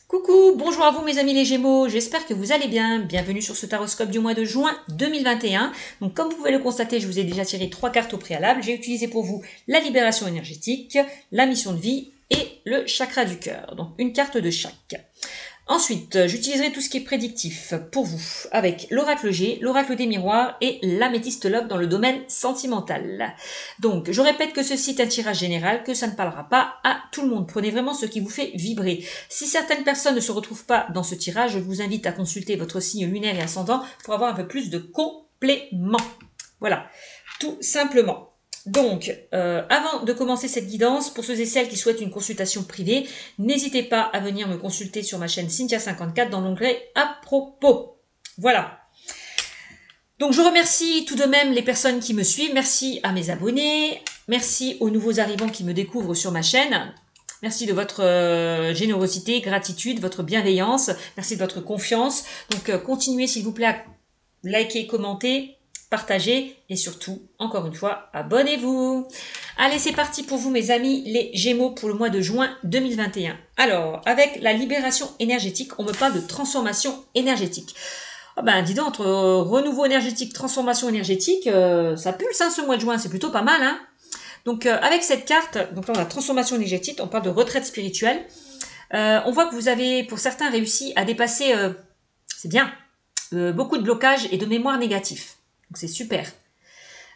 Coucou, bonjour à vous mes amis les Gémeaux, j'espère que vous allez bien. Bienvenue sur ce taroscope du mois de juin 2021. Donc comme vous pouvez le constater, je vous ai déjà tiré 3 cartes au préalable. J'ai utilisé pour vous la libération énergétique, la mission de vie et le chakra du cœur. Donc une carte de chaque. Ensuite, j'utiliserai tout ce qui est prédictif pour vous avec l'oracle G, l'oracle des miroirs et l'améthyste lobe dans le domaine sentimental. Donc, je répète que ceci est un tirage général, que ça ne parlera pas à tout le monde. Prenez vraiment ce qui vous fait vibrer. Si certaines personnes ne se retrouvent pas dans ce tirage, je vous invite à consulter votre signe lunaire et ascendant pour avoir un peu plus de compléments. Voilà, tout simplement. Donc, avant de commencer cette guidance, pour ceux et celles qui souhaitent une consultation privée, n'hésitez pas à venir me consulter sur ma chaîne Cynthia54 dans l'onglet à propos. Voilà. Donc, je remercie tout de même les personnes qui me suivent. Merci à mes abonnés. Merci aux nouveaux arrivants qui me découvrent sur ma chaîne. Merci de votre générosité, gratitude, votre bienveillance. Merci de votre confiance. Donc, continuez s'il vous plaît à liker, commenter, partagez et surtout, encore une fois, abonnez-vous. Allez, c'est parti pour vous, mes amis, les Gémeaux pour le mois de juin 2021. Alors, avec la libération énergétique, on me parle de transformation énergétique. Oh ben, dis donc, entre renouveau énergétique, transformation énergétique, ça pulse hein, ce mois de juin, c'est plutôt pas mal. Hein. Donc, avec cette carte, donc là, on a transformation énergétique, on parle de retraite spirituelle. On voit que vous avez, pour certains, réussi à dépasser, c'est bien, beaucoup de blocages et de mémoire négatifs. Donc c'est super.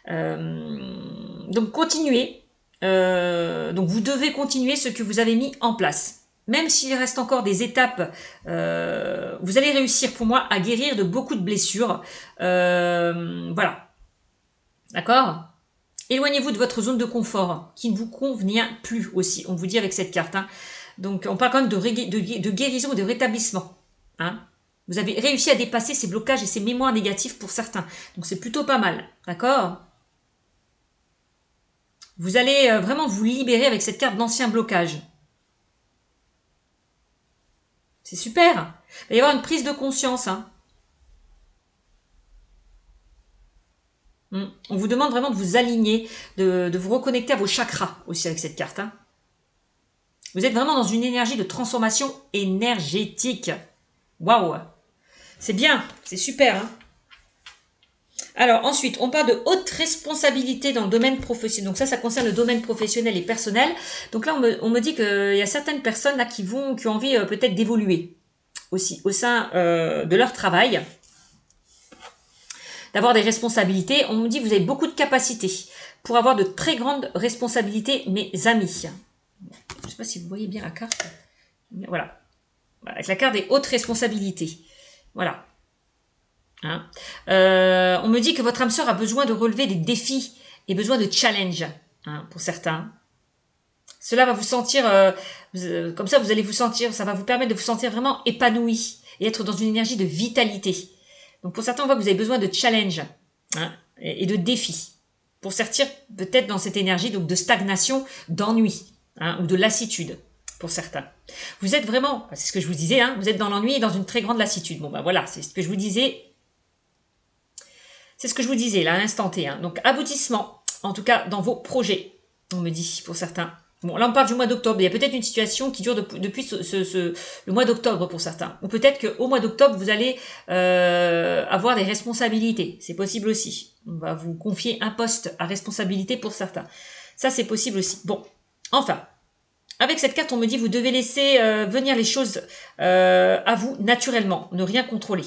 Donc continuez. Donc vous devez continuer ce que vous avez mis en place. Même s'il reste encore des étapes, vous allez réussir pour moi à guérir de beaucoup de blessures. Voilà. D'accord ? Éloignez-vous de votre zone de confort qui ne vous convient plus aussi. On vous dit avec cette carte. Hein. Donc on parle quand même de guérison et de rétablissement. Hein. Vous avez réussi à dépasser ces blocages et ces mémoires négatives pour certains. Donc c'est plutôt pas mal. D'accord ? Vous allez vraiment vous libérer avec cette carte d'ancien blocage. C'est super. Il va y avoir une prise de conscience. Hein. On vous demande vraiment de vous aligner, de vous reconnecter à vos chakras aussi avec cette carte. Hein. Vous êtes vraiment dans une énergie de transformation énergétique. Waouh! C'est bien, c'est super. Hein. Alors ensuite, on parle de haute responsabilité dans le domaine professionnel. Donc ça concerne le domaine professionnel et personnel. Donc là, on me dit qu'il y a certaines personnes là qui ont envie peut-être d'évoluer aussi au sein de leur travail, d'avoir des responsabilités. On me dit que vous avez beaucoup de capacités pour avoir de très grandes responsabilités, mes amis. Je ne sais pas si vous voyez bien la carte. Voilà. Avec la carte des hautes responsabilités. Voilà. Hein. On me dit que votre âme sœur a besoin de relever des défis et besoin de challenge hein, pour certains. Cela va vous sentir, comme ça vous allez vous sentir, ça va vous permettre de vous sentir vraiment épanoui et être dans une énergie de vitalité. Donc pour certains, on voit que vous avez besoin de challenge hein, et de défis pour sortir peut-être dans cette énergie donc de stagnation, d'ennui hein, ou de lassitude pour certains. Vous êtes vraiment, c'est ce que je vous disais, hein, vous êtes dans l'ennui et dans une très grande lassitude. Bon ben voilà, c'est ce que je vous disais. C'est ce que je vous disais là à l'instant T. Hein. Donc aboutissement, en tout cas dans vos projets, on me dit pour certains. Bon, là on parle du mois d'octobre. Il y a peut-être une situation qui dure depuis le mois d'octobre pour certains. Ou peut-être qu'au mois d'octobre, vous allez avoir des responsabilités. C'est possible aussi. On va vous confier un poste à responsabilité pour certains. Ça, c'est possible aussi. Bon, enfin, avec cette carte, on me dit vous devez laisser venir les choses à vous naturellement. Ne rien contrôler.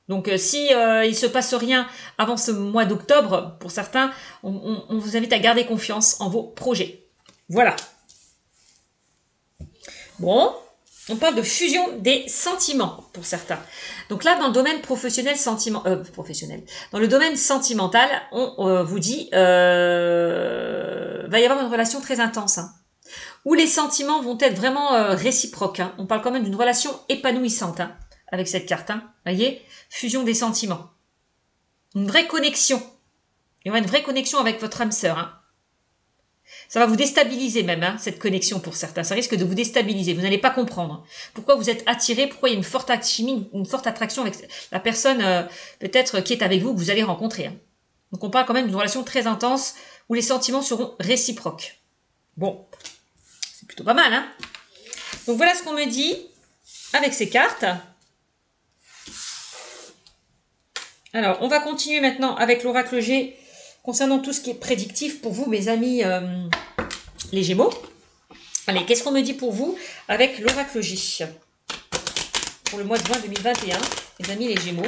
Donc si il se passe rien avant ce mois d'octobre, pour certains, on vous invite à garder confiance en vos projets. Voilà. Bon, on parle de fusion des sentiments pour certains. Donc là, dans le domaine professionnel, dans le domaine sentimental, on vous dit va y avoir une relation très intense. Hein, où les sentiments vont être vraiment réciproques. Hein. On parle quand même d'une relation épanouissante. Hein. Avec cette carte, hein. Voyez, fusion des sentiments. Une vraie connexion. Il y aura une vraie connexion avec votre âme sœur. Hein. Ça va vous déstabiliser même, hein, cette connexion pour certains. Ça risque de vous déstabiliser. Vous n'allez pas comprendre pourquoi vous êtes attiré, pourquoi il y a une forte alchimie, une forte attraction avec la personne peut-être qui est avec vous, que vous allez rencontrer. Hein. Donc on parle quand même d'une relation très intense où les sentiments seront réciproques. Bon, c'est plutôt pas mal, hein. Donc voilà ce qu'on me dit avec ces cartes. Alors, on va continuer maintenant avec l'oracle G concernant tout ce qui est prédictif pour vous, mes amis les Gémeaux. Allez, qu'est-ce qu'on me dit pour vous avec l'oracle J pour le mois de juin 2021, mes amis les Gémeaux?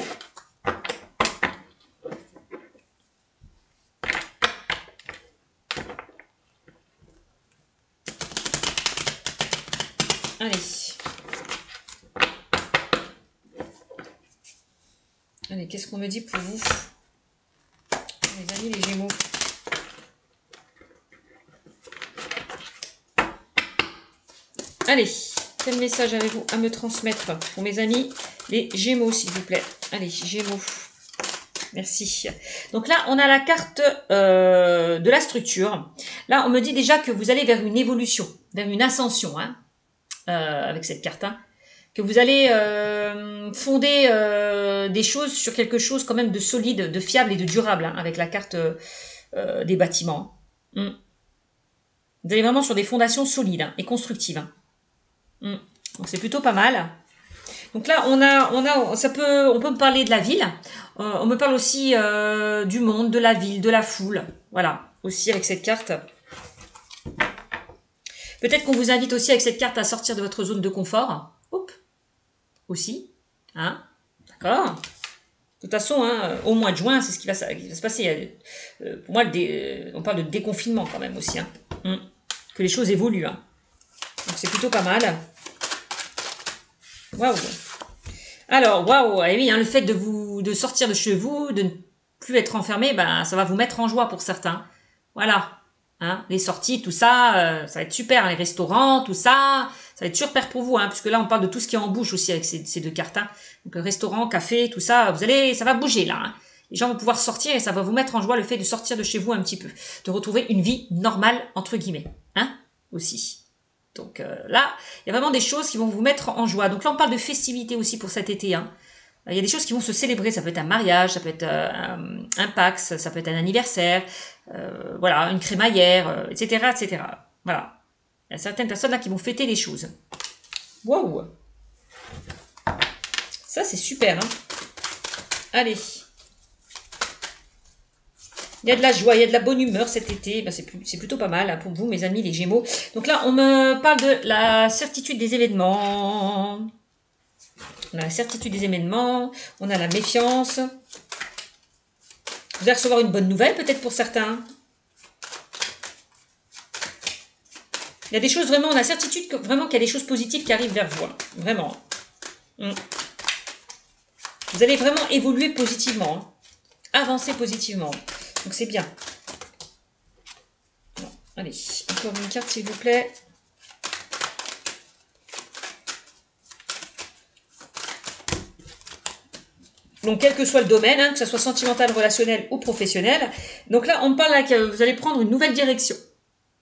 Allez. Allez, qu'est-ce qu'on me dit pour vous, mes amis les Gémeaux? Allez, quel message avez-vous à me transmettre pour mes amis les Gémeaux, s'il vous plaît? Allez, Gémeaux. Merci. Donc là, on a la carte de la structure. Là, on me dit déjà que vous allez vers une évolution, vers une ascension, hein, avec cette carte, hein, que vous allez fonder des choses sur quelque chose quand même de solide, de fiable et de durable, hein, avec la carte des bâtiments. Vous allez vraiment sur des fondations solides, hein, et constructives. Hein. Donc c'est plutôt pas mal. Donc là, on peut me parler de la ville. On me parle aussi du monde, de la ville, de la foule. Voilà, aussi avec cette carte. Peut-être qu'on vous invite aussi avec cette carte à sortir de votre zone de confort. Hop, aussi. Hein, d'accord. De toute façon, hein, au mois de juin, c'est ce qui va se passer. Pour moi, on parle de déconfinement quand même aussi. Hein. Que les choses évoluent. Hein. Donc c'est plutôt pas mal. Waouh. Alors, waouh, et oui, hein, le fait de sortir de chez vous, de ne plus être enfermé, ben, ça va vous mettre en joie pour certains. Voilà. Hein, les sorties, tout ça, ça va être super. Hein, les restaurants, tout ça, ça va être super pour vous. Hein, puisque là, on parle de tout ce qui est en bouche aussi avec ces deux cartes. Hein. Donc, restaurant, café, tout ça, ça va bouger là. Hein. Les gens vont pouvoir sortir et ça va vous mettre en joie le fait de sortir de chez vous un petit peu. De retrouver une vie normale, entre guillemets. Hein, aussi. Donc là, il y a vraiment des choses qui vont vous mettre en joie. Donc là, on parle de festivités aussi pour cet été. Hein. Il y a des choses qui vont se célébrer. Ça peut être un mariage, ça peut être un Pax, ça peut être un anniversaire, voilà, une crémaillère, etc., etc. Voilà. Il y a certaines personnes là qui vont fêter les choses. Waouh! Ça, c'est super. Hein. Allez. Il y a de la joie, il y a de la bonne humeur cet été. Ben, c'est plutôt pas mal hein, pour vous, mes amis les Gémeaux. Donc là, on me parle de la certitude des événements. On a la certitude des événements. On a la méfiance. Vous allez recevoir une bonne nouvelle, peut-être pour certains. Il y a des choses vraiment, on a la certitude vraiment qu'il y a des choses positives qui arrivent vers vous. Hein, vraiment. Vous allez vraiment évoluer positivement. Hein, avancer positivement. Donc c'est bien. Bon, allez, encore une carte s'il vous plaît. Donc quel que soit le domaine, hein, que ce soit sentimental, relationnel ou professionnel. Donc là, on me parle là que vous allez prendre une nouvelle direction.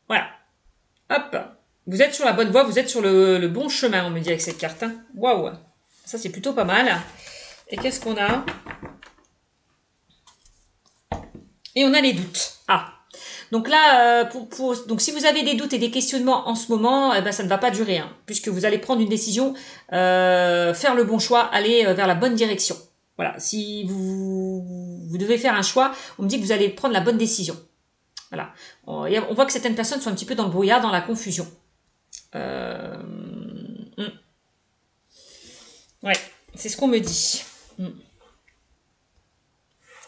Voilà. Hop. Vous êtes sur la bonne voie, vous êtes sur le bon chemin, on me dit avec cette carte. Hein. Waouh. Ça c'est plutôt pas mal. Et qu'est-ce qu'on a ? Et on a les doutes. Ah, donc là, donc si vous avez des doutes et des questionnements en ce moment, eh ben, ça ne va pas durer, hein, puisque vous allez prendre une décision, faire le bon choix, aller vers la bonne direction. Voilà, si vous devez faire un choix, on me dit que vous allez prendre la bonne décision. Voilà, on voit que certaines personnes sont un petit peu dans le brouillard, dans la confusion. Ouais, c'est ce qu'on me dit.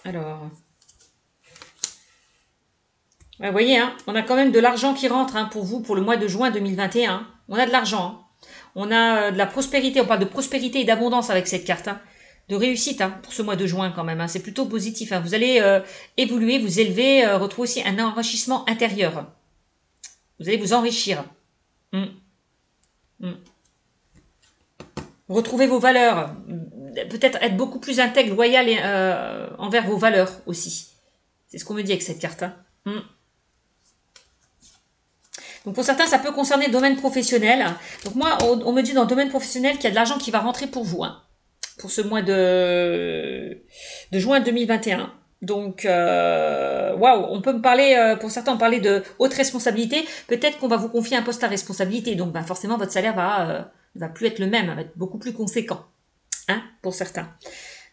Alors... Ouais, vous voyez, hein, on a quand même de l'argent qui rentre hein, pour vous pour le mois de juin 2021. On a de l'argent. Hein. On a de la prospérité. On parle de prospérité et d'abondance avec cette carte. Hein. De réussite hein, pour ce mois de juin quand même. Hein. C'est plutôt positif. Hein. Vous allez évoluer, vous élever, retrouver aussi un enrichissement intérieur. Vous allez vous enrichir. Retrouver vos valeurs. Peut-être être beaucoup plus intègre, loyal et, envers vos valeurs aussi. C'est ce qu'on me dit avec cette carte. Hein. Donc pour certains, ça peut concerner le domaine professionnel. Donc moi, on me dit dans le domaine professionnel qu'il y a de l'argent qui va rentrer pour vous. Hein, pour ce mois de juin 2021. Donc, waouh, on peut me parler, pour certains, on parlait de haute responsabilité. Peut-être qu'on va vous confier un poste à responsabilité. Donc, ben, forcément, votre salaire va plus être le même, va être beaucoup plus conséquent, hein, pour certains.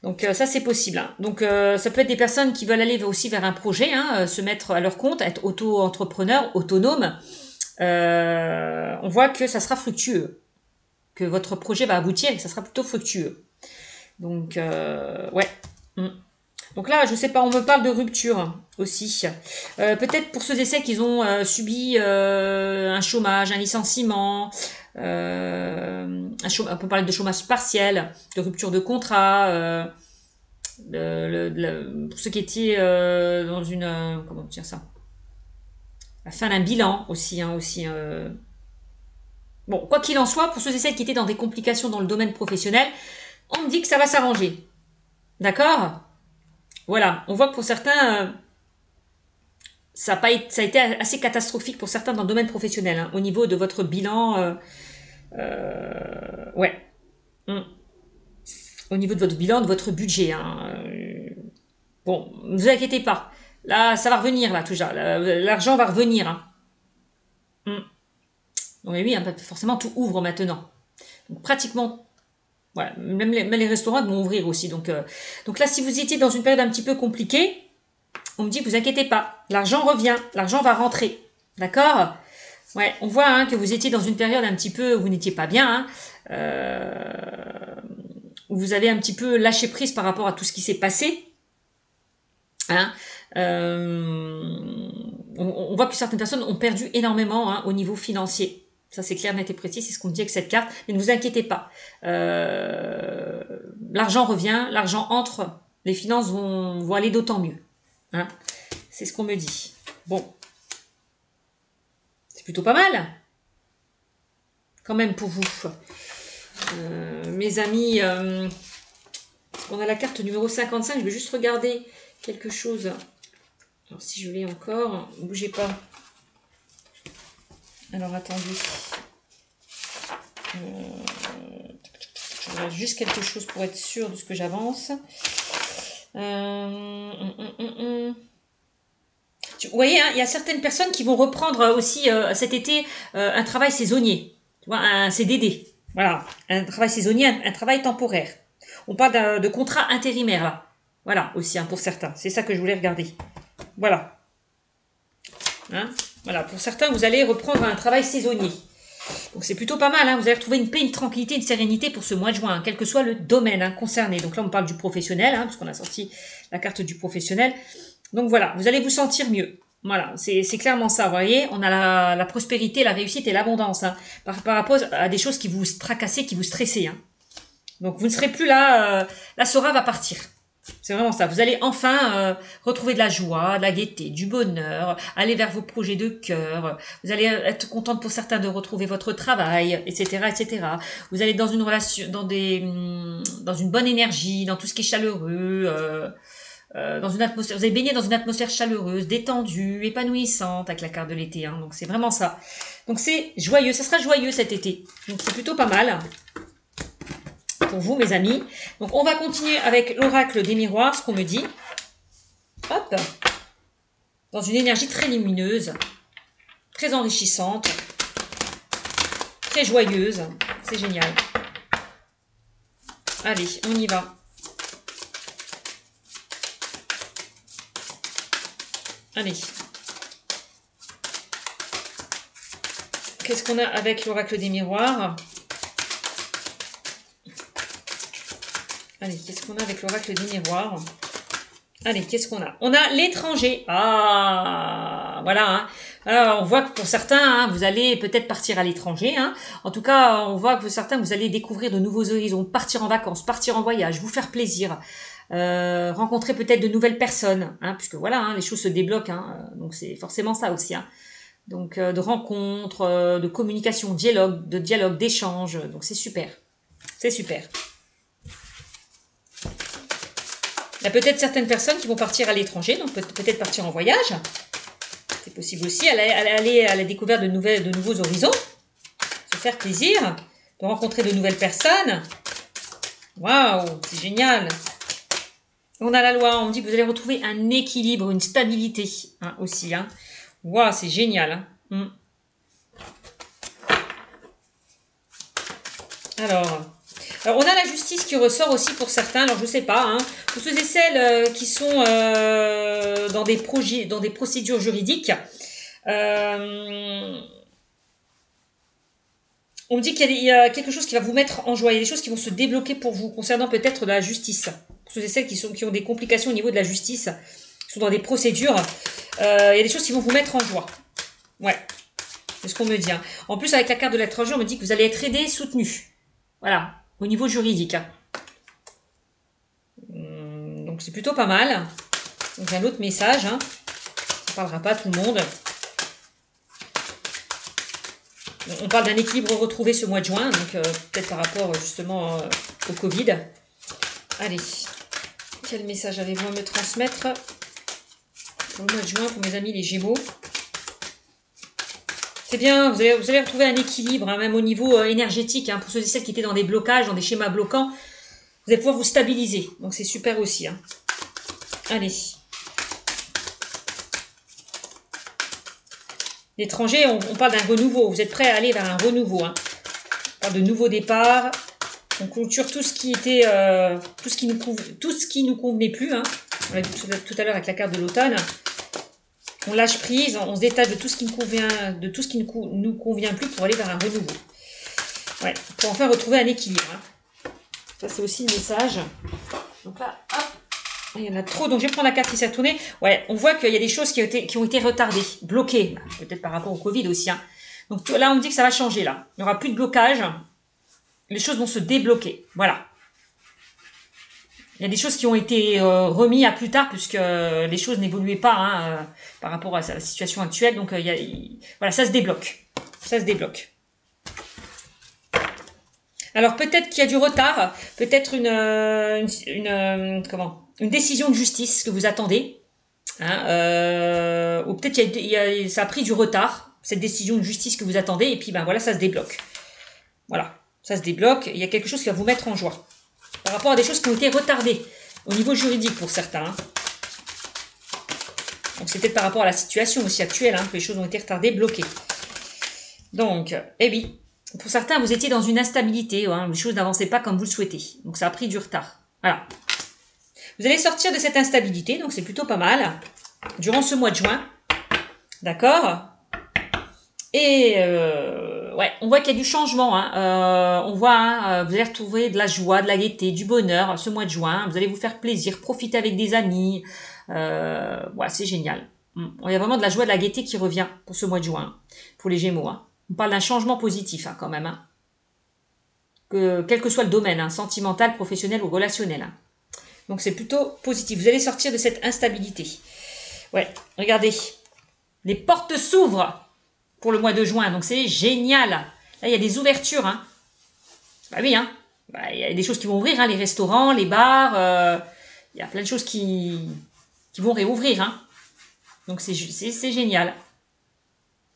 Donc, ça, c'est possible. Hein. Donc, ça peut être des personnes qui veulent aller aussi vers un projet, hein, se mettre à leur compte, être auto-entrepreneur, autonome. On voit que ça sera fructueux, que votre projet va aboutir et que ça sera plutôt fructueux. Donc, ouais. Mm. Donc là, je sais pas, on me parle de rupture aussi. Peut-être pour ceux et celles qui ont subi un chômage, un licenciement, on peut parler de chômage partiel, de rupture de contrat, pour ceux qui étaient dans une... comment dire ça, la fin d'un bilan aussi. Hein, aussi bon, quoi qu'il en soit, pour ceux et celles qui étaient dans des complications dans le domaine professionnel, on me dit que ça va s'arranger. D'accord ? Voilà, on voit que pour certains, ça a été assez catastrophique pour certains dans le domaine professionnel, hein, au niveau de votre bilan. Ouais. Mm. Au niveau de votre bilan, de votre budget. Hein. Bon, ne vous inquiétez pas. Là, ça va revenir, là, toujours. L'argent va revenir. Hein. Mm. Oui, hein, forcément, tout ouvre maintenant. Donc, pratiquement, voilà, même les restaurants vont ouvrir aussi. Donc là, si vous étiez dans une période un petit peu compliquée, on me dit, vous inquiétez pas, l'argent revient, l'argent va rentrer. D'accord? Ouais, on voit hein, que vous étiez dans une période un petit peu où vous n'étiez pas bien, hein, où vous avez un petit peu lâché prise par rapport à tout ce qui s'est passé. Hein, on voit que certaines personnes ont perdu énormément hein, au niveau financier. Ça, c'est clair, net et précis, c'est ce qu'on dit avec cette carte. Mais ne vous inquiétez pas. L'argent revient, l'argent entre, les finances vont aller d'autant mieux. Hein, c'est ce qu'on me dit. Bon. C'est plutôt pas mal. Quand même pour vous. Mes amis, on a la carte numéro 55. Je vais juste regarder quelque chose. Alors, si je l'ai encore, ne bougez pas. Alors, attendez. Je regarde juste quelque chose pour être sûr de ce que j'avance. Vous voyez, hein, il y a certaines personnes qui vont reprendre aussi cet été un travail saisonnier. Tu vois, un CDD. Voilà, un travail saisonnier, un travail temporaire. On parle de contrat intérimaire, là. Voilà, aussi, hein, pour certains. C'est ça que je voulais regarder. Voilà. Hein, voilà, pour certains, vous allez reprendre un travail saisonnier. Donc c'est plutôt pas mal, hein. Vous allez retrouver une paix, une tranquillité, une sérénité pour ce mois de juin, hein, quel que soit le domaine hein, concerné. Donc là, on parle du professionnel, hein, puisqu'on a sorti la carte du professionnel. Donc voilà, vous allez vous sentir mieux. Voilà, c'est clairement ça, vous voyez. On a la prospérité, la réussite et l'abondance hein, par rapport à des choses qui vous tracassaient, qui vous stressaient. Hein. Donc vous ne serez plus là, la Sora va partir. C'est vraiment ça. Vous allez enfin retrouver de la joie, de la gaieté, du bonheur, aller vers vos projets de cœur. Vous allez être contente pour certains de retrouver votre travail, etc., etc. Vous allez dans une relation, dans une bonne énergie, dans tout ce qui est chaleureux, dans une atmosphère. Vous allez baigner dans une atmosphère chaleureuse, détendue, épanouissante avec la carte de l'été. Hein. Donc c'est vraiment ça. Donc c'est joyeux. Ça sera joyeux cet été. Donc c'est plutôt pas mal. Pour vous, mes amis. Donc, on va continuer avec l'oracle des miroirs, ce qu'on me dit. Hop. Dans une énergie très lumineuse, très enrichissante, très joyeuse. C'est génial. Allez, on y va. Allez. Qu'est-ce qu'on a avec l'oracle des miroirs ? Allez, qu'est-ce qu'on a avec l'oracle des miroirs? Allez, qu'est-ce qu'on a? On a l'étranger. Ah, voilà. Hein. Alors, on voit que pour certains, hein, vous allez peut-être partir à l'étranger. Hein. En tout cas, on voit que pour certains, vous allez découvrir de nouveaux horizons, partir en vacances, partir en voyage, vous faire plaisir, rencontrer peut-être de nouvelles personnes, hein, puisque voilà, hein, les choses se débloquent. Hein, donc, c'est forcément ça aussi. Hein. Donc, de rencontres, de communication, de dialogue, d'échange. Donc, c'est super. C'est super. Il y a peut-être certaines personnes qui vont partir à l'étranger, donc peut-être partir en voyage. C'est possible aussi, aller à la découverte de nouveaux horizons, se faire plaisir, de rencontrer de nouvelles personnes. Waouh, c'est génial. On a la loi, on dit que vous allez retrouver un équilibre, une stabilité hein, aussi. Hein. Waouh, c'est génial. Hein. Alors, on a la justice qui ressort aussi pour certains. Alors, je ne sais pas. Hein, pour ceux et celles qui sont dans des projets, dans des procédures juridiques, on me dit qu'il y a quelque chose qui va vous mettre en joie. Il y a des choses qui vont se débloquer pour vous concernant peut-être la justice. Pour ceux et celles qui ont des complications au niveau de la justice, qui sont dans des procédures, il y a des choses qui vont vous mettre en joie. Ouais, c'est ce qu'on me dit. Hein. En plus, avec la carte de l'étranger, on me dit que vous allez être aidé, soutenu. Voilà, au niveau juridique. Hein. Donc c'est plutôt pas mal. Donc un autre message. Hein. Ça ne parlera pas à tout le monde. On parle d'un équilibre retrouvé ce mois de juin, donc peut-être par rapport justement au Covid. Allez, quel message avez-vous à me transmettre pour le mois de juin pour mes amis les Gémeaux? C'est bien, vous allez retrouver un équilibre, hein, même au niveau énergétique, hein, pour ceux et celles qui étaient dans des blocages, dans des schémas bloquants. Vous allez pouvoir vous stabiliser, donc c'est super aussi. Hein. Allez. L'étranger, on parle d'un renouveau. Vous êtes prêts à aller vers un renouveau. Hein. On parle de nouveau départ. On clôture tout ce qui était, tout ce qui nous convenait plus. Hein. On l'a vu tout à l'heure avec la carte de l'automne. On lâche prise, on se détache de tout ce qui ne nous convient plus pour aller vers un renouveau. Ouais, pour enfin retrouver un équilibre. Hein. Ça c'est aussi le message. Donc là, hop. Il y en a trop, donc je vais prendre la carte qui s'est tournée. Ouais, on voit qu'il y a des choses qui ont été retardées, bloquées, peut-être par rapport au Covid aussi. Hein. Donc là, on me dit que ça va changer, là. Il n'y aura plus de blocage. Les choses vont se débloquer. Voilà. Il y a des choses qui ont été remises à plus tard, puisque les choses n'évoluaient pas hein, par rapport à la situation actuelle. Donc, voilà, ça se débloque. Ça se débloque. Alors, peut-être qu'il y a du retard. Peut-être une décision de justice que vous attendez, hein, ou peut-être ça a pris du retard, cette décision de justice que vous attendez, et puis ben voilà, ça se débloque. Voilà, ça se débloque, il y a quelque chose qui va vous mettre en joie, par rapport à des choses qui ont été retardées, au niveau juridique pour certains. Hein. Donc c'est peut-être par rapport à la situation aussi actuelle, hein, que les choses ont été retardées, bloquées. Donc, eh oui, pour certains, vous étiez dans une instabilité, hein, les choses n'avançaient pas comme vous le souhaitez, donc ça a pris du retard. Voilà. Vous allez sortir de cette instabilité, donc c'est plutôt pas mal, durant ce mois de juin. D'accord? Et ouais, on voit qu'il y a du changement. Hein. On voit, hein, vous allez retrouver de la joie, de la gaieté, du bonheur ce mois de juin. Vous allez vous faire plaisir, profiter avec des amis. Voilà, c'est génial. Il y a vraiment de la joie, de la gaieté qui revient pour ce mois de juin, pour les Gémeaux. Hein. On parle d'un changement positif hein, quand même. Hein. Quel que soit le domaine, hein, sentimental, professionnel ou relationnel. Hein. Donc c'est plutôt positif. Vous allez sortir de cette instabilité. Ouais, regardez. Les portes s'ouvrent pour le mois de juin. Donc c'est génial. Là, il y a des ouvertures. Hein. Bah oui, hein. Bah, il y a des choses qui vont ouvrir. Hein. Les restaurants, les bars. Il y a plein de choses qui vont réouvrir. Hein. Donc c'est génial.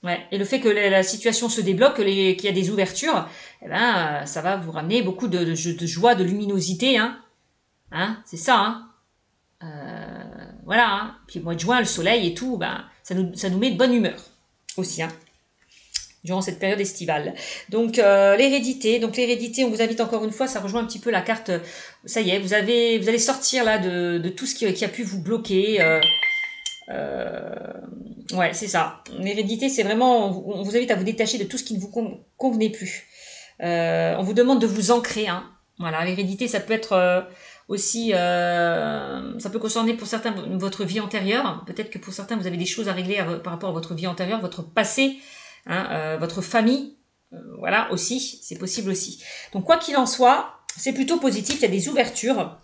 Ouais. Et le fait que la situation se débloque, qu'il y a des ouvertures, eh ben, ça va vous ramener beaucoup de joie, de luminosité. Hein. Hein, c'est ça, hein. Voilà, hein. Puis le mois de juin, le soleil et tout, ben, ça nous met de bonne humeur aussi, hein, durant cette période estivale. Donc, l'hérédité. Donc, l'hérédité, on vous invite encore une fois, ça rejoint un petit peu la carte. Ça y est, vous allez sortir là de tout ce qui a pu vous bloquer. Ouais, c'est ça. L'hérédité, c'est vraiment, on vous invite à vous détacher de tout ce qui ne vous convenait plus. On vous demande de vous ancrer, hein. Voilà, l'hérédité, ça peut être aussi, ça peut concerner pour certains votre vie antérieure. Peut-être que pour certains, vous avez des choses à régler par rapport à votre vie antérieure, votre passé, hein, votre famille. Voilà, aussi, c'est possible aussi. Donc, quoi qu'il en soit, c'est plutôt positif. Il y a des ouvertures.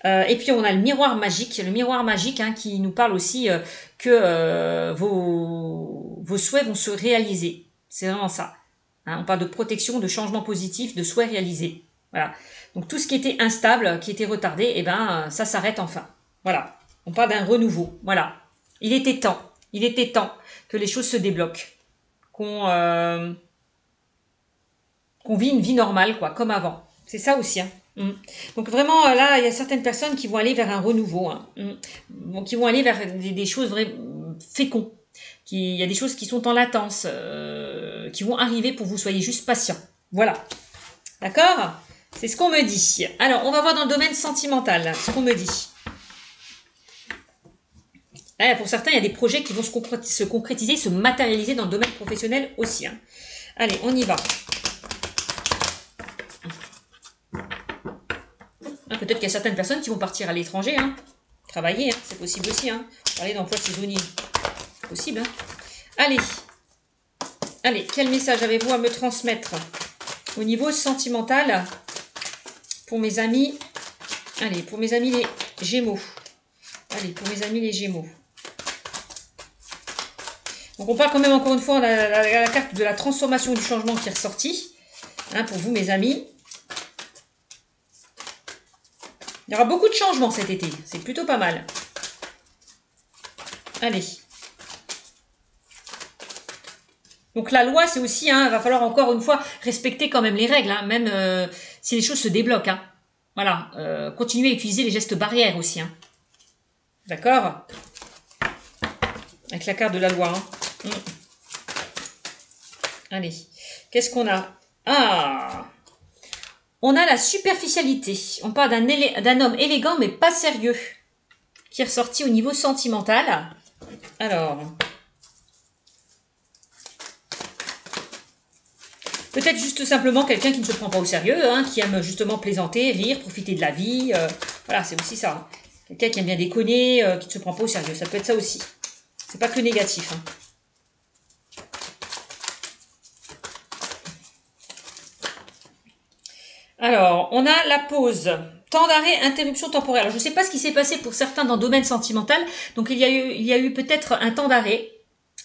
Et puis, on a le miroir magique. Le miroir magique hein, qui nous parle aussi que vos souhaits vont se réaliser. C'est vraiment ça. Hein, on parle de protection, de changement positif, de souhaits réalisés. Voilà. Donc tout ce qui était instable, qui était retardé, eh ben ça s'arrête enfin. Voilà. On parle d'un renouveau. Voilà. Il était temps que les choses se débloquent, qu'on vit une vie normale, quoi, comme avant. C'est ça aussi. Hein. Mm. Donc vraiment, là, il y a certaines personnes qui vont aller vers un renouveau, hein. Bon, qui vont aller vers des choses fécondes. Il y a des choses qui sont en latence, qui vont arriver pour vous, soyez juste patient. Voilà, d'accord? C'est ce qu'on me dit. Alors, on va voir dans le domaine sentimental, ce qu'on me dit. Là, pour certains, il y a des projets qui vont se concrétiser, se matérialiser dans le domaine professionnel aussi, hein. Allez, on y va. Peut-être qu'il y a certaines personnes qui vont partir à l'étranger, hein, travailler, hein, c'est possible aussi. Hein. Parler d'emploi saisonnier, c'est possible. Hein. Allez, allez, quel message avez-vous à me transmettre au niveau sentimental pour mes amis? Allez, pour mes amis les Gémeaux. Allez, pour mes amis les Gémeaux. Donc on parle quand même encore une fois, on a la carte de la transformation du changement qui est ressortie. Hein, pour vous, mes amis. Il y aura beaucoup de changements cet été. C'est plutôt pas mal. Allez. Donc la loi, c'est aussi, il va falloir encore une fois respecter quand même les règles, hein, même si les choses se débloquent. Hein. Voilà. Continuez à utiliser les gestes barrières aussi. Hein. D'accord? Avec la carte de la loi. Hein. Allez. Qu'est-ce qu'on a? Ah! On a la superficialité. On parle d'un homme élégant mais pas sérieux. Qui est ressorti au niveau sentimental. Alors. Peut-être juste simplement quelqu'un qui ne se prend pas au sérieux, hein, qui aime justement plaisanter, rire, profiter de la vie. Voilà, c'est aussi ça. Hein. Quelqu'un qui aime bien déconner, qui ne se prend pas au sérieux. Ça peut être ça aussi. C'est pas que le négatif. Hein. Alors, on a la pause. Temps d'arrêt, interruption temporaire. Alors, je ne sais pas ce qui s'est passé pour certains dans le domaine sentimental. Donc, il y a eu peut-être un temps d'arrêt,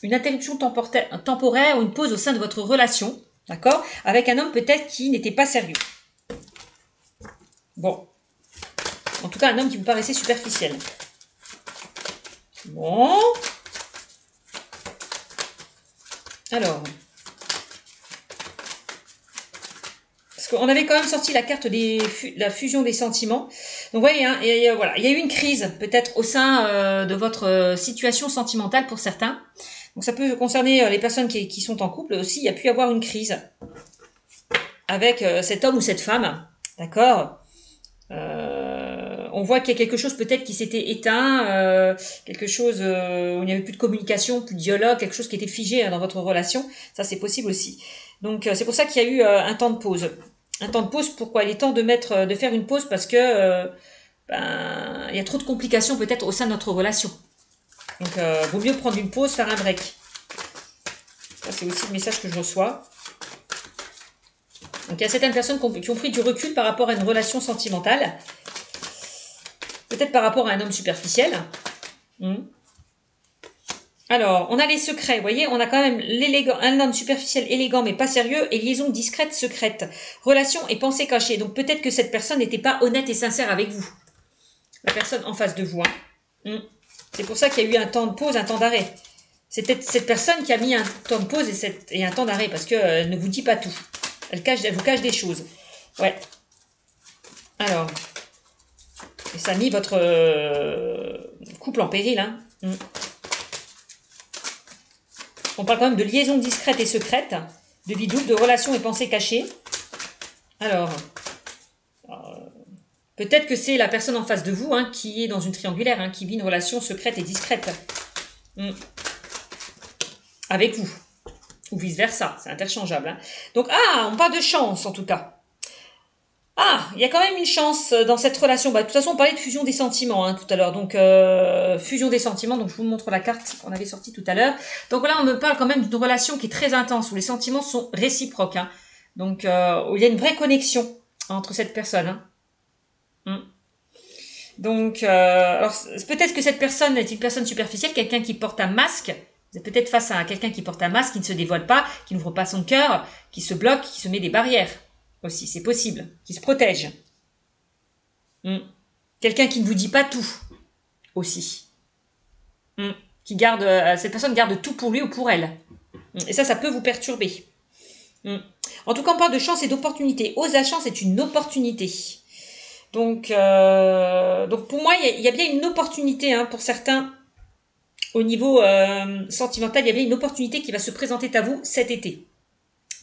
une interruption temporaire ou une pause au sein de votre relation. D'accord? Avec un homme peut-être qui n'était pas sérieux. Bon. En tout cas, un homme qui vous paraissait superficiel. Bon. Alors. Parce qu'on avait quand même sorti la carte de la fusion des sentiments. Donc, vous voyez, hein, voilà, il y a eu une crise, peut-être au sein de votre situation sentimentale pour certains. Donc, ça peut concerner les personnes qui sont en couple aussi. Il y a pu y avoir une crise avec cet homme ou cette femme. D'accord? On voit qu'il y a quelque chose peut-être qui s'était éteint, quelque chose où il n'y avait plus de communication, plus de dialogue, quelque chose qui était figé dans votre relation. Ça, c'est possible aussi. Donc, c'est pour ça qu'il y a eu un temps de pause. Un temps de pause, pourquoi? Il est temps de faire une pause parce que il y a trop de complications peut-être au sein de notre relation. Donc, vaut mieux prendre une pause, faire un break. Ça, c'est aussi le message que je reçois. Donc, il y a certaines personnes qui ont pris du recul par rapport à une relation sentimentale. Peut-être par rapport à un homme superficiel. Alors, on a les secrets, vous voyez, on a quand même un homme superficiel, élégant, mais pas sérieux, et liaison discrète, secrète. Relation et pensée cachée. Donc, peut-être que cette personne n'était pas honnête et sincère avec vous. La personne en face de vous. Hein. C'est pour ça qu'il y a eu un temps de pause, un temps d'arrêt. C'est peut-être cette personne qui a mis un temps de pause et un temps d'arrêt, parce qu'elle ne vous dit pas tout. Elle vous cache des choses. Ouais. Alors. Et ça a mis votre couple en péril. Hein. On parle quand même de liaison discrète et secrète, de vie double, de relations et pensées cachées. Alors, peut-être que c'est la personne en face de vous qui est dans une triangulaire, qui vit une relation secrète et discrète. Avec vous. Ou vice-versa, c'est interchangeable. Hein. Donc, on parle de chance en tout cas. Il y a quand même une chance dans cette relation. De toute façon, on parlait de fusion des sentiments tout à l'heure. Donc, fusion des sentiments. Donc, je vous montre la carte qu'on avait sortie tout à l'heure. Donc là, on me parle quand même d'une relation qui est très intense, où les sentiments sont réciproques. Hein. Donc, où il y a une vraie connexion entre cette personne. Hein. Donc, alors, peut-être que cette personne est une personne superficielle, quelqu'un qui porte un masque. Vous êtes peut-être face à quelqu'un qui porte un masque, qui ne se dévoile pas, qui n'ouvre pas son cœur, qui se bloque, qui se met des barrières. Aussi, c'est possible, qui se protège. Quelqu'un qui ne vous dit pas tout, aussi. Cette personne garde tout pour lui ou pour elle. Et ça peut vous perturber. En tout cas, on parle de chance et d'opportunité. Ose la chance est une opportunité. Donc pour moi, il y a bien une opportunité hein, pour certains au niveau sentimental. Il y a bien une opportunité qui va se présenter à vous cet été.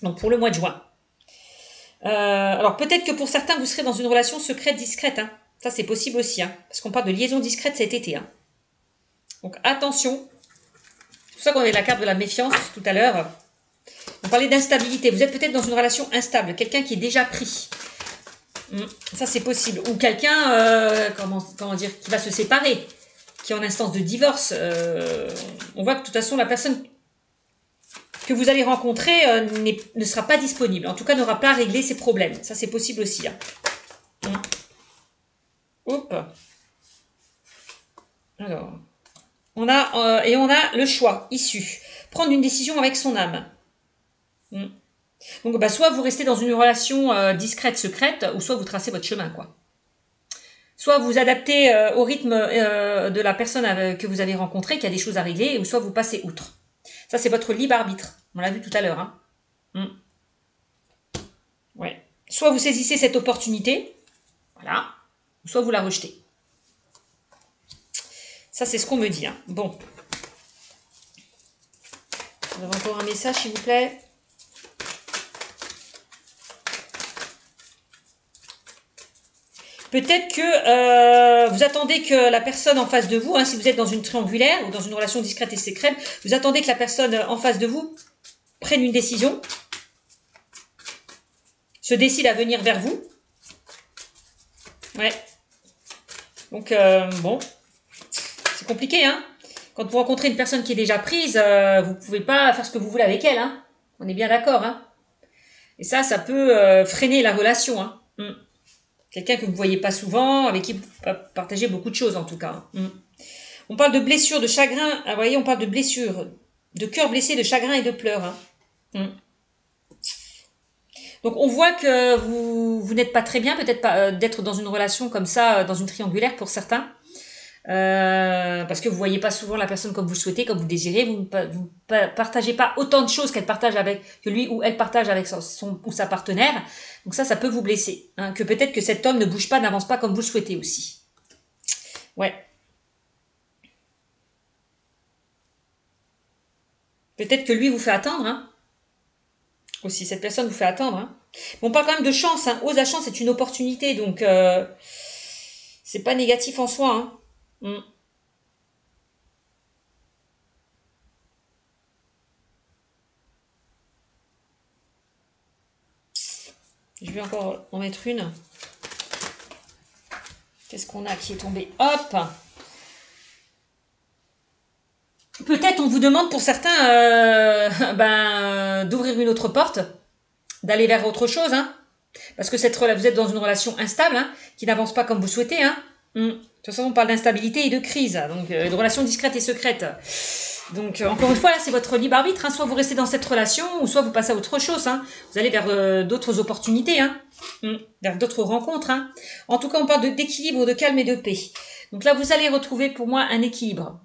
Donc pour le mois de juin. Alors peut-être que pour certains, vous serez dans une relation secrète, discrète. Hein. Ça, c'est possible aussi. Hein, parce qu'on parle de liaison discrète cet été. Hein. Donc attention. C'est pour ça qu'on avait la carte de la méfiance tout à l'heure. On parlait d'instabilité. Vous êtes peut-être dans une relation instable. Quelqu'un qui est déjà pris. Ça, c'est possible. Ou quelqu'un, comment dire, qui va se séparer, qui est en instance de divorce. On voit que de toute façon, la personne que vous allez rencontrer ne sera pas disponible. En tout cas, n'aura pas réglé ses problèmes. Ça, c'est possible aussi. Hein. Hop. Alors, on a le choix, issu. Prendre une décision avec son âme. Donc, soit vous restez dans une relation discrète, secrète, ou soit vous tracez votre chemin, quoi. Soit vous adaptez au rythme de la personne que vous avez rencontrée, qui a des choses à régler, ou soit vous passez outre. Ça, c'est votre libre arbitre. On l'a vu tout à l'heure. Hein. Ouais. Soit vous saisissez cette opportunité, voilà, ou soit vous la rejetez. Ça, c'est ce qu'on me dit. Hein. Bon. Vous avez encore un message, s'il vous plaît? Peut-être que vous attendez que la personne en face de vous, hein, si vous êtes dans une triangulaire ou dans une relation discrète et secrète, vous attendez que la personne en face de vous prenne une décision, se décide à venir vers vous. Ouais. Donc, bon, c'est compliqué, hein. Quand vous rencontrez une personne qui est déjà prise, vous ne pouvez pas faire ce que vous voulez avec elle, hein. On est bien d'accord, hein. Et ça peut freiner la relation, hein. Quelqu'un que vous ne voyez pas souvent, avec qui vous partagez beaucoup de choses en tout cas. On parle de blessures, de chagrin. Vous voyez, on parle de blessures, de cœur blessé, de chagrin et de pleurs. Hein. Donc on voit que vous n'êtes pas très bien, peut-être pas d'être dans une relation comme ça, dans une triangulaire pour certains. Parce que vous ne voyez pas souvent la personne comme vous le souhaitez, comme vous le désirez. Vous ne partagez pas autant de choses que lui ou elle partage avec son ou sa partenaire. Donc ça peut vous blesser. Hein, que peut-être que cet homme ne bouge pas, n'avance pas comme vous le souhaitez aussi. Ouais. Peut-être que lui vous fait attendre. Hein. Aussi, cette personne vous fait attendre. Hein. Mais on parle quand même de chance. Hein. Ose la chance, c'est une opportunité. Donc, c'est pas négatif en soi. Hein. Je vais encore en mettre une. Qu'est-ce qu'on a qui est tombé? Hop! Peut-être on vous demande pour certains d'ouvrir une autre porte, d'aller vers autre chose. Hein, parce que vous êtes dans une relation instable, hein, qui n'avance pas comme vous souhaitez. Hein. De toute façon, on parle d'instabilité et de crise, donc de relations discrètes et secrètes. Donc, encore une fois, là, c'est votre libre arbitre. Hein. Soit vous restez dans cette relation, ou soit vous passez à autre chose. Hein. Vous allez vers d'autres opportunités, hein. Vers d'autres rencontres. Hein. En tout cas, on parle d'équilibre, de calme et de paix. Donc là, vous allez retrouver pour moi un équilibre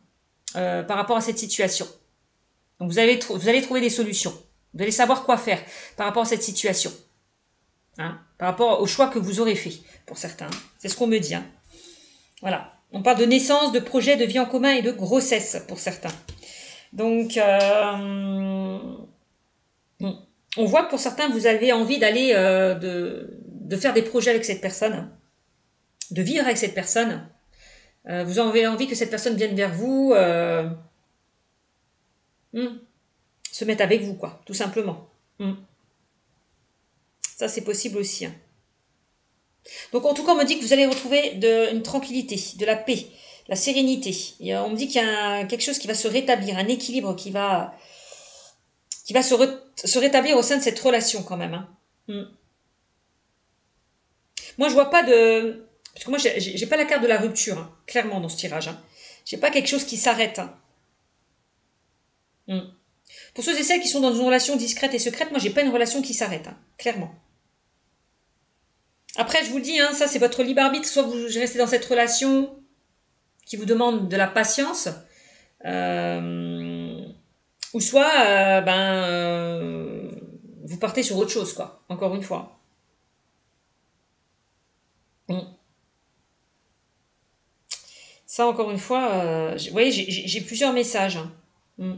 par rapport à cette situation. Donc, vous allez trouver des solutions. Vous allez savoir quoi faire par rapport à cette situation. Hein. Par rapport au choix que vous aurez fait, pour certains. C'est ce qu'on me dit. Hein. Voilà. On parle de naissance, de projet, de vie en commun et de grossesse, pour certains. Donc, on voit que pour certains, vous avez envie d'aller, de faire des projets avec cette personne, de vivre avec cette personne. Vous avez envie que cette personne vienne vers vous, se mette avec vous, quoi, tout simplement. Ça, c'est possible aussi. Hein. Donc, en tout cas, on me dit que vous allez retrouver une tranquillité, de la paix, la sérénité. On me dit qu'il y a quelque chose qui va se rétablir, un équilibre qui va se rétablir au sein de cette relation quand même. Hein. Moi, je vois pas de... Parce que moi, j'ai pas la carte de la rupture, hein, clairement, dans ce tirage. Hein. J'ai pas quelque chose qui s'arrête. Hein. Pour ceux et celles qui sont dans une relation discrète et secrète, moi, j'ai pas une relation qui s'arrête, hein, clairement. Après, je vous le dis, hein, ça, c'est votre libre arbitre. Soit vous restez dans cette relation qui vous demande de la patience, ou soit, vous partez sur autre chose, quoi. Encore une fois. Ça, encore une fois, vous voyez, j'ai plusieurs messages. Hein. Mm.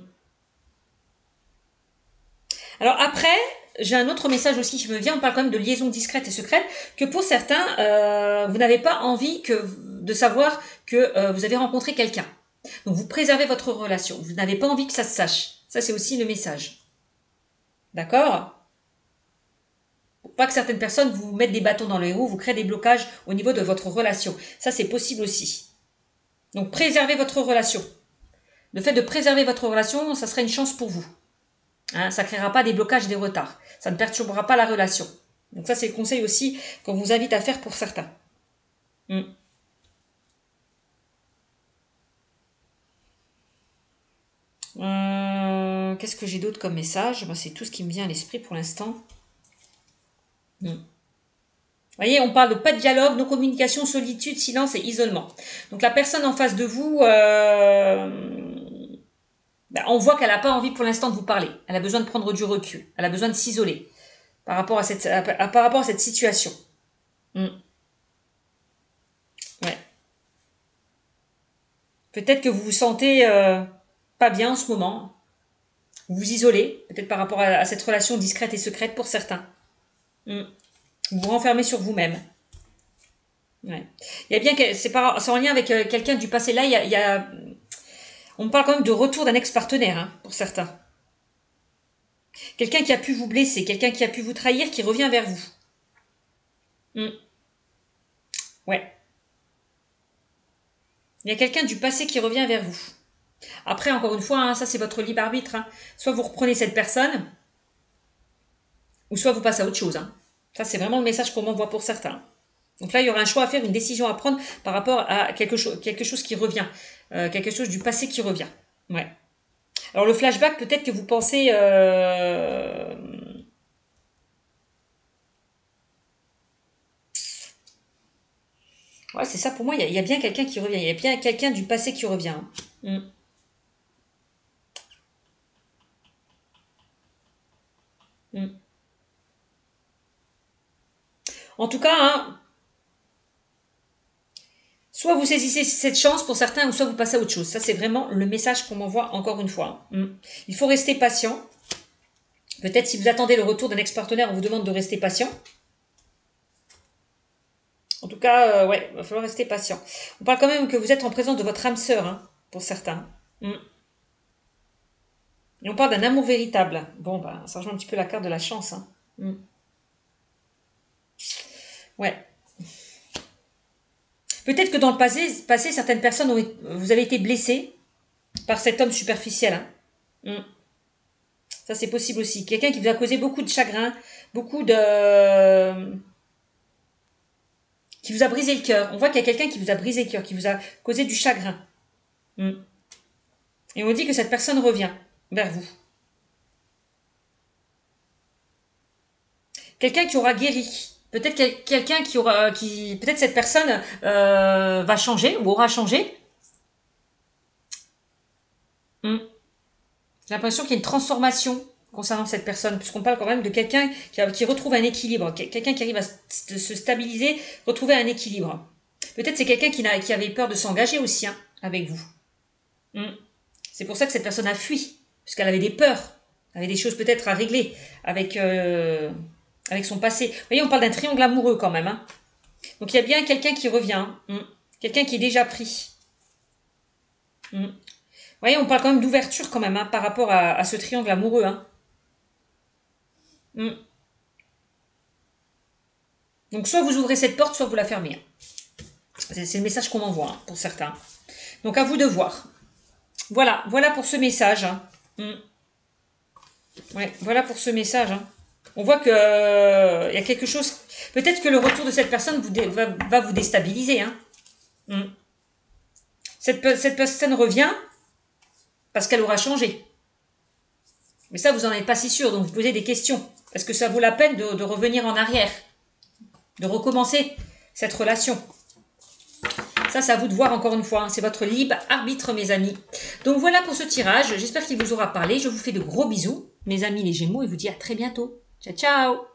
Alors après, j'ai un autre message aussi qui me vient. On parle quand même de liaison discrète et secrète. Que pour certains, vous n'avez pas envie de savoir que vous avez rencontré quelqu'un. Donc vous préservez votre relation. Vous n'avez pas envie que ça se sache. Ça, c'est aussi le message. D'accord ? Pour pas que certaines personnes vous mettent des bâtons dans les roues, vous créent des blocages au niveau de votre relation. Ça, c'est possible aussi. Donc préservez votre relation. Le fait de préserver votre relation, ça serait une chance pour vous. Hein, ça ne créera pas des blocages et des retards. Ça ne perturbera pas la relation. Donc ça, c'est le conseil aussi qu'on vous invite à faire pour certains. Qu'est-ce que j'ai d'autre comme message? C'est tout ce qui me vient à l'esprit pour l'instant. Vous voyez, on parle de pas de dialogue, non communication, solitude, silence et isolement. Donc la personne en face de vous, on voit qu'elle n'a pas envie pour l'instant de vous parler. Elle a besoin de prendre du recul. Elle a besoin de s'isoler par rapport à cette situation. Ouais. Peut-être que vous vous sentez pas bien en ce moment. Vous vous isolez, peut-être par rapport à cette relation discrète et secrète pour certains. Vous vous renfermez sur vous-même. Ouais. Il y a bien que c'est en lien avec quelqu'un du passé. Là, on parle quand même de retour d'un ex-partenaire, hein, pour certains. Quelqu'un qui a pu vous blesser, quelqu'un qui a pu vous trahir, qui revient vers vous. Ouais. Il y a quelqu'un du passé qui revient vers vous. Après, encore une fois, hein, ça c'est votre libre arbitre. Hein. Soit vous reprenez cette personne, ou soit vous passez à autre chose. Hein. Ça, c'est vraiment le message qu'on m'envoie pour certains. Donc là, il y aura un choix à faire, une décision à prendre par rapport à quelque chose qui revient. Quelque chose du passé qui revient. Ouais. Alors le flashback, peut-être que vous pensez... Ouais, c'est ça pour moi, il y a bien quelqu'un qui revient. Il y a bien quelqu'un du passé qui revient. En tout cas, hein, soit vous saisissez cette chance pour certains, ou soit vous passez à autre chose. Ça, c'est vraiment le message qu'on m'envoie encore une fois. Il faut rester patient. Peut-être si vous attendez le retour d'un ex-partenaire, on vous demande de rester patient. En tout cas, ouais, il va falloir rester patient. On parle quand même que vous êtes en présence de votre âme sœur, hein, pour certains. Et on parle d'un amour véritable. Bon, ça rejoint un petit peu la carte de la chance. Hein. Ouais. Peut-être que dans le passé, certaines personnes vous avez été blessées par cet homme superficiel. Hein. Ça, c'est possible aussi. Quelqu'un qui vous a causé beaucoup de chagrin, beaucoup de... qui vous a brisé le cœur. On voit qu'il y a quelqu'un qui vous a brisé le cœur, qui vous a causé du chagrin. Et on dit que cette personne revient vers vous. Quelqu'un qui aura guéri. Peut-être quelqu'un peut-être cette personne va changer ou aura changé. J'ai l'impression qu'il y a une transformation concernant cette personne, puisqu'on parle quand même de quelqu'un qui retrouve un équilibre, quelqu'un qui arrive à se stabiliser, retrouver un équilibre. Peut-être c'est quelqu'un qui avait peur de s'engager aussi, hein, avec vous. C'est pour ça que cette personne a fui, puisqu'elle avait des peurs, elle avait des choses peut-être à régler avec son passé. Vous voyez, on parle d'un triangle amoureux quand même. Hein. Donc il y a bien quelqu'un qui revient, quelqu'un qui est déjà pris. Vous voyez, on parle quand même d'ouverture quand même, hein, par rapport à ce triangle amoureux. Hein. Donc soit vous ouvrez cette porte, soit vous la fermez. Hein. C'est le message qu'on m'envoie, hein, pour certains. Donc à vous de voir. Voilà pour ce message. Hein. Ouais, voilà pour ce message. Hein. On voit que y a quelque chose... Peut-être que le retour de cette personne va vous déstabiliser. Hein. Cette personne revient parce qu'elle aura changé. Mais ça, vous n'en êtes pas si sûr, donc vous posez des questions. Est-ce que ça vaut la peine de revenir en arrière? De recommencer cette relation? Ça, c'est à vous de voir encore une fois. Hein. C'est votre libre arbitre, mes amis. Donc voilà pour ce tirage. J'espère qu'il vous aura parlé. Je vous fais de gros bisous, mes amis les Gémeaux, et vous dis à très bientôt. Ciao, ciao!